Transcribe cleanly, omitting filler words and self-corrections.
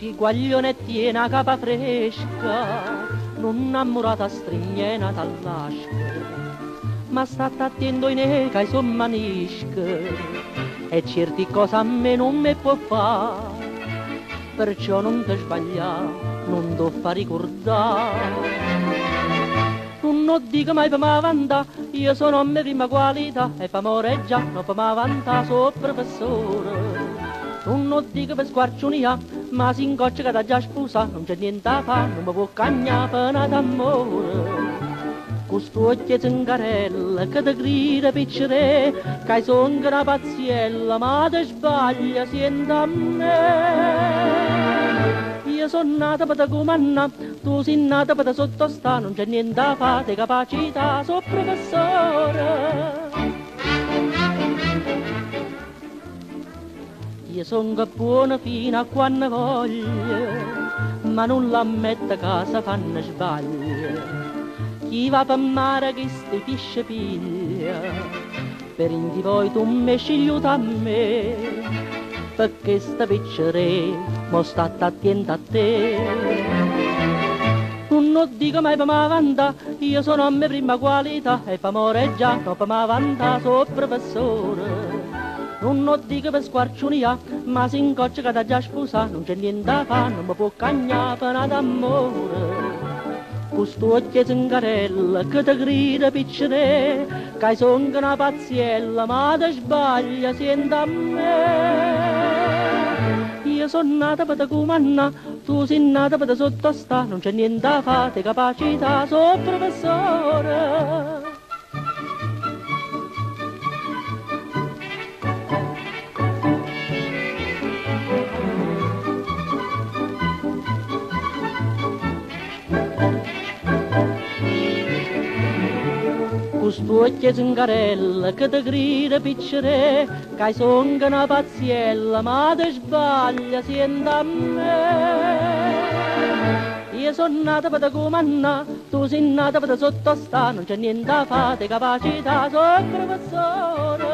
si guaglionetti e una capa fresca, non innamorata strignena dall'asca, ma state attento in eca i sommanische, e certi cose a me non mi può fare, perciò non ti sbagliare, non ti fa ricordare. Non dico mai per me vanta, io sono a me prima qualità, e per amore già non per me vanta, sono professore. Non dico per squarciunia, ma si incoccia che da già sposa, non c'è niente da fare, non mi può cagnare pena d'amore. Questo occhio zingarella che ti grida piccere, che sono una pazziella, ma ti sbaglia, senti a me. Io sono nata per te comandare, tu sei nata per te sottostare, non c'è niente da fare, di capacità, sono professore. Io sono buona fino a quando voglio, ma non l'ammetto che si fanno sbagli. Chi va per mare che sti pesce piglia, per indi poi tu mi scigliuto a me, perché sta piccere mo state attenta a te. Non dico mai per me vanta, io sono a me prima qualità, e per amore già non per me vanta, sono professore. Non dico per squarciunia, ma si incoccia che da già sposa, non c'è niente da fare, non mi può cagnare pena d'amore. Questo occhio zingarella che ti grida piccere, che sono una pazziella, ma ti sbaglia, senti a me. Io sono nata per te comandare, tu sei nata per te sottostare, non c'è niente da fare, di capacità, sono professore. Questo occhio zingarella che ti grida piccere, che sono una pazziella, ma ti sbaglia, senti a me. Io sono nata per te comandare, tu sei nata per te sottostare, non c'è niente da fare, di capacità, sono professore.